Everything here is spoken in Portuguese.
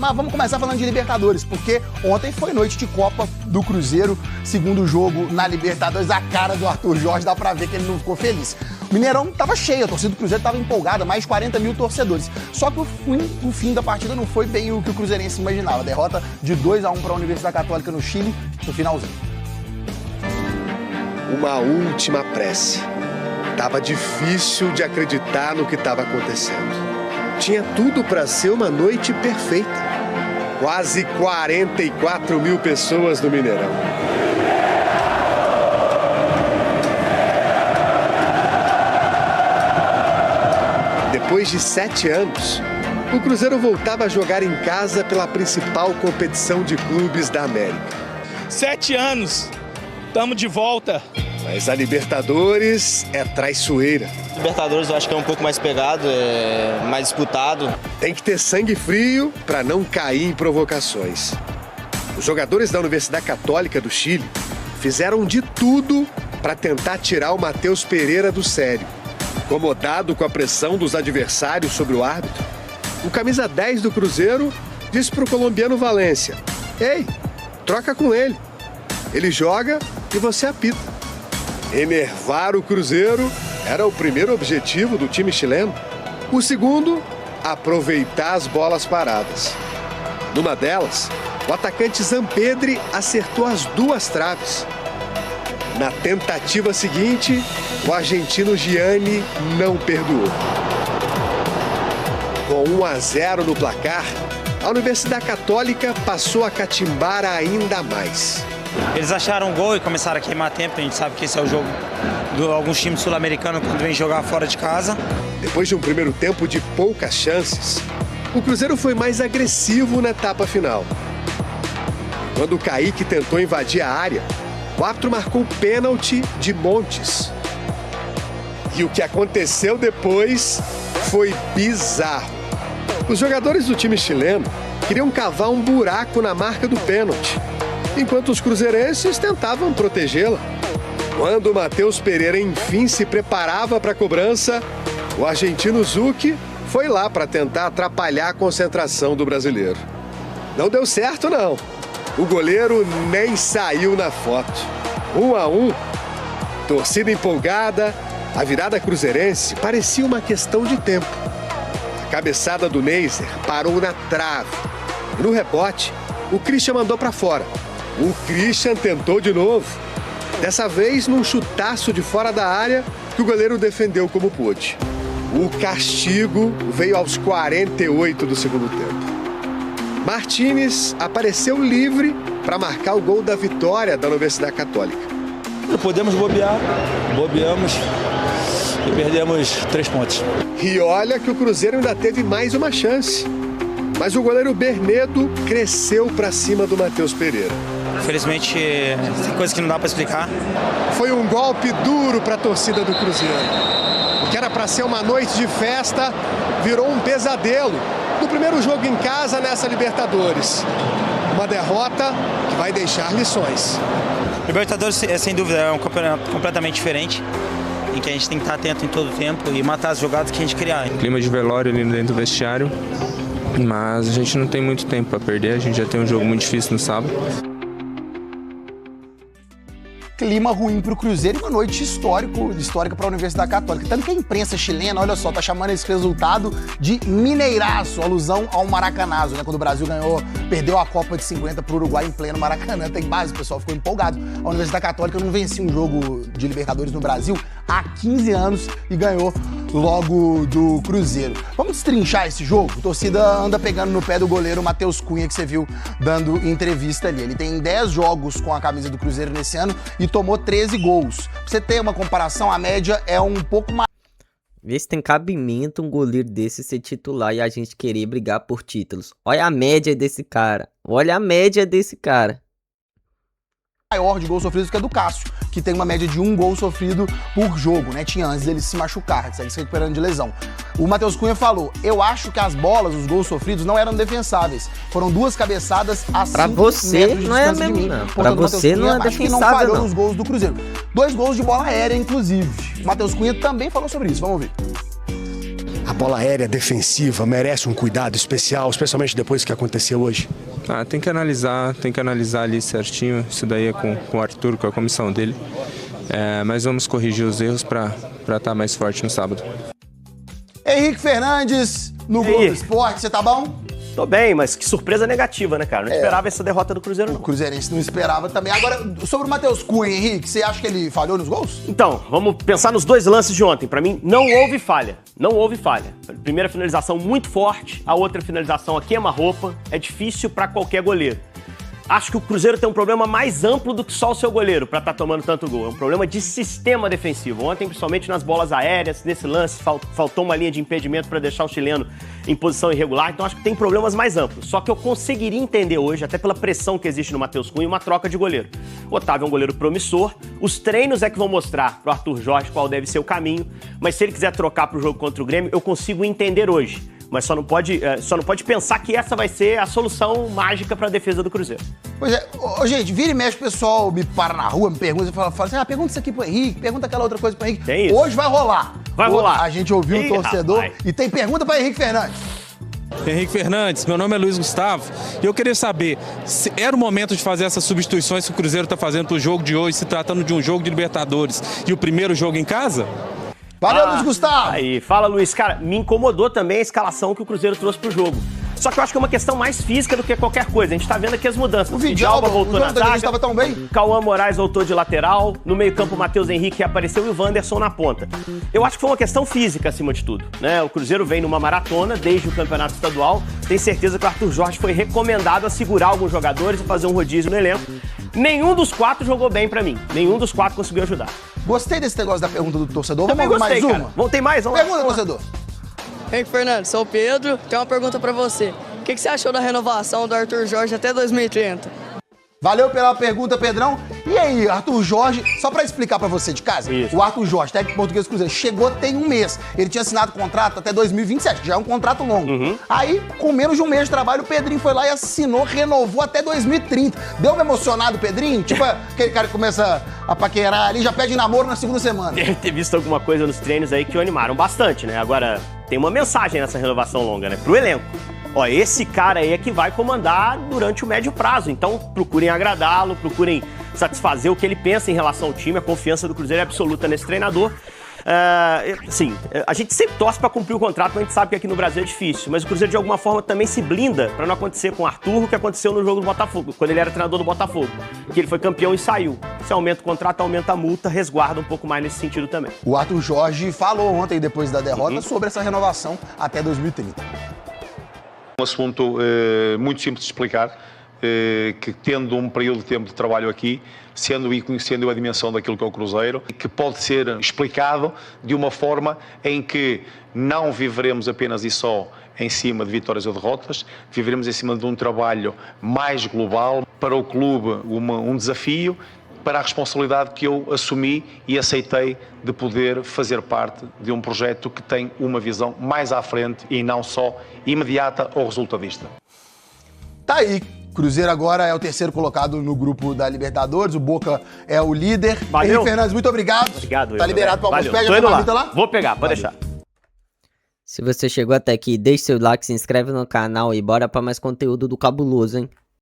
Mas vamos começar falando de Libertadores, porque ontem foi noite de Copa do Cruzeiro, segundo jogo na Libertadores. A cara do Arthur Jorge, dá pra ver que ele não ficou feliz. O Mineirão tava cheio, a torcida do Cruzeiro tava empolgada, mais de 40 mil torcedores. Só que o fim da partida não foi bem o que o cruzeirense imaginava. Derrota de 2-1 para a Universidade Católica no Chile, no finalzinho. Uma última prece. Tava difícil de acreditar no que estava acontecendo. Tinha tudo para ser uma noite perfeita. Quase 44 mil pessoas no Mineirão. Depois de 7 anos, o Cruzeiro voltava a jogar em casa pela principal competição de clubes da América. 7 anos, estamos de volta. Mas a Libertadores é traiçoeira. Libertadores eu acho que é um pouco mais pegado, é mais disputado. Tem que ter sangue frio para não cair em provocações. Os jogadores da Universidade Católica do Chile fizeram de tudo para tentar tirar o Matheus Pereira do sério. Incomodado com a pressão dos adversários sobre o árbitro, o camisa 10 do Cruzeiro disse para o colombiano Valência: "Ei, troca com ele. Ele joga e você apita." Enervar o Cruzeiro era o primeiro objetivo do time chileno. O segundo, aproveitar as bolas paradas. Numa delas, o atacante Zampedri acertou as 2 traves. Na tentativa seguinte, o argentino Gianni não perdoou. Com 1-0 no placar, a Universidade Católica passou a catimbar ainda mais. Eles acharam um gol e começaram a queimar tempo. A gente sabe que esse é o jogo de alguns times sul-americanos quando vem jogar fora de casa. Depois de um primeiro tempo de poucas chances, o Cruzeiro foi mais agressivo na etapa final. Quando o Kaique tentou invadir a área, o árbitro marcou pênalti de Montes. E o que aconteceu depois foi bizarro. Os jogadores do time chileno queriam cavar um buraco na marca do pênalti, enquanto os cruzeirenses tentavam protegê-la. Quando o Matheus Pereira enfim se preparava para a cobrança, o argentino Zucchi foi lá para tentar atrapalhar a concentração do brasileiro. Não deu certo, não. O goleiro nem saiu na foto. 1-1, torcida empolgada, a virada cruzeirense parecia uma questão de tempo. A cabeçada do Neiser parou na trave. No rebote, o Christian mandou para fora. O Christian tentou de novo, dessa vez num chutaço de fora da área que o goleiro defendeu como pôde. O castigo veio aos 48 do segundo tempo. Martínez apareceu livre para marcar o gol da vitória da Universidade Católica. Não podemos bobear, bobeamos e perdemos 3 pontos. E olha que o Cruzeiro ainda teve mais uma chance. Mas o goleiro Bernedo cresceu para cima do Matheus Pereira. Infelizmente, tem coisa que não dá para explicar. Foi um golpe duro para a torcida do Cruzeiro. O que era para ser uma noite de festa virou um pesadelo no primeiro jogo em casa nessa Libertadores. Uma derrota que vai deixar lições. Libertadores, sem dúvida, é um campeonato completamente diferente, em que a gente tem que estar atento em todo o tempo e matar as jogadas que a gente criar. Clima de velório ali dentro do vestiário, mas a gente não tem muito tempo para perder, a gente já tem um jogo muito difícil no sábado. Clima ruim para o Cruzeiro e uma noite histórica para a Universidade Católica. Tanto que a imprensa chilena, olha só, tá chamando esse resultado de Mineiraço, alusão ao Maracanazo, né? Quando o Brasil perdeu a Copa de 50 para o Uruguai em pleno Maracanã. Tem base, o pessoal ficou empolgado. A Universidade Católica não vencia um jogo de Libertadores no Brasil há 15 anos e ganhou logo do Cruzeiro. Vamos destrinchar esse jogo? A torcida anda pegando no pé do goleiro Matheus Cunha, que você viu dando entrevista ali. Ele tem 10 jogos com a camisa do Cruzeiro nesse ano e tomou 13 gols. Pra você ter uma comparação, a média é um pouco mais... Vê se tem cabimento um goleiro desse ser titular e a gente querer brigar por títulos. Olha a média desse cara. Olha a média desse cara. Maior de gols sofridos que a do Cássio, que tem uma média de 1 gol sofrido por jogo, né? Tinha antes dele se machucar, segue se recuperando de lesão. O Matheus Cunha falou: eu acho que as bolas, os gols sofridos, não eram defensáveis. Foram 2 cabeçadas a 5 metros de distância de mim. Pra você não é defensável, não falhou nos gols do Cruzeiro. 2 gols de bola aérea, inclusive. O Matheus Cunha também falou sobre isso, vamos ver. A bola aérea defensiva merece um cuidado especial, especialmente depois do que aconteceu hoje? Tem que analisar ali certinho, isso daí é com o Arthur, com a comissão dele. Mas vamos corrigir os erros para estar mais forte no sábado. Henrique Fernandes, no Globo Esporte, você tá bom? Tô bem, mas que surpresa negativa, né, cara? Não esperava essa derrota do Cruzeiro, não. O Cruzeirense não esperava também. Agora, sobre o Matheus Cunha, Henrique, você acha que ele falhou nos gols? Então, vamos pensar nos 2 lances de ontem. Pra mim, não houve falha. Não houve falha. Primeira finalização muito forte, a outra finalização a queima-roupa. É difícil pra qualquer goleiro. Acho que o Cruzeiro tem um problema mais amplo do que só o seu goleiro pra estar tomando tanto gol. É um problema de sistema defensivo. Ontem, principalmente nas bolas aéreas, nesse lance, faltou uma linha de impedimento pra deixar o chileno em posição irregular. Então, acho que tem problemas mais amplos. Só que eu conseguiria entender hoje, até pela pressão que existe no Matheus Cunha, uma troca de goleiro. O Otávio é um goleiro promissor. Os treinos é que vão mostrar pro Arthur Jorge qual deve ser o caminho. Mas se ele quiser trocar pro jogo contra o Grêmio, eu consigo entender hoje. Mas só não pode pensar que essa vai ser a solução mágica para a defesa do Cruzeiro. Pois é, gente, vira e mexe, o pessoal me para na rua, me pergunta, fala assim, pergunta isso aqui pro Henrique, pergunta aquela outra coisa pro Henrique. Tem isso. Hoje vai rolar. Vai rolar. A gente ouviu o torcedor e tem pergunta para Henrique Fernandes. Henrique Fernandes, meu nome é Luiz Gustavo e eu queria saber se era o momento de fazer essas substituições que o Cruzeiro está fazendo pro jogo de hoje, se tratando de um jogo de Libertadores e o primeiro jogo em casa? Valeu, Luiz Gustavo! Aí, fala, Luiz. Cara, me incomodou também a escalação que o Cruzeiro trouxe pro jogo. Só que eu acho que é uma questão mais física do que qualquer coisa. A gente tá vendo aqui as mudanças. O Vidalba voltou na zaga. Estava tão bem. Cauã Moraes voltou de lateral. No meio-campo, o Matheus Henrique apareceu e o Wanderson na ponta. Eu acho que foi uma questão física, acima de tudo, né? O Cruzeiro vem numa maratona desde o Campeonato Estadual. Tenho certeza que o Arthur Jorge foi recomendado a segurar alguns jogadores e fazer um rodízio no elenco. Nenhum dos 4 jogou bem pra mim. Nenhum dos 4 conseguiu ajudar. Gostei desse negócio da pergunta do torcedor. Também vamos gostei, mais cara. uma? Vamos ter mais? Vamos pergunta, torcedor. Henrique Fernandes, sou o Pedro. Tenho uma pergunta pra você. O que você achou da renovação do Arthur Jorge até 2030? Valeu pela pergunta, Pedrão. E aí, Arthur Jorge, só pra explicar pra você de casa, Isso. o Arthur Jorge, técnico português do Cruzeiro, chegou tem um mês. Ele tinha assinado contrato até 2027, que já é um contrato longo. Aí, com menos de um mês de trabalho, o Pedrinho foi lá e assinou, renovou até 2030. Deu uma emocionada o Pedrinho? Tipo aquele cara que começa a paquerar ali, já pede namoro na segunda semana. Deve ter visto alguma coisa nos treinos aí que o animaram bastante, né? Agora, tem uma mensagem nessa renovação longa, né? Pro elenco. Ó, esse cara aí é que vai comandar durante o médio prazo. Então, procurem agradá-lo, procurem satisfazer o que ele pensa em relação ao time. A confiança do Cruzeiro é absoluta nesse treinador. Sim, a gente sempre torce pra cumprir o contrato, mas a gente sabe que aqui no Brasil é difícil. Mas o Cruzeiro, de alguma forma, também se blinda pra não acontecer com o Arthur o que aconteceu no jogo do Botafogo, quando ele era treinador do Botafogo. Que ele foi campeão e saiu. Se aumenta o contrato, aumenta a multa, resguarda um pouco mais nesse sentido também. O Arthur Jorge falou ontem, depois da derrota, sobre essa renovação até 2030. Um assunto muito simples de explicar, que tendo um período de tempo de trabalho aqui, sendo e conhecendo a dimensão daquilo que é o Cruzeiro, que pode ser explicado de uma forma em que não viveremos apenas e só em cima de vitórias ou derrotas, viveremos em cima de um trabalho mais global para o clube, um desafio, para a responsabilidade que eu assumi e aceitei de poder fazer parte de um projeto que tem uma visão mais à frente e não só imediata ou resultadista. Tá aí. Cruzeiro agora é o terceiro colocado no grupo da Libertadores, o Boca é o líder. Valeu. Henrique Fernandes, muito obrigado. Obrigado. Tá liberado para almoço. Pega Tô a indo marmita lá? Vou pegar, pode deixar. Se você chegou até aqui, deixe seu like, se inscreve no canal e bora pra mais conteúdo do Cabuloso, hein?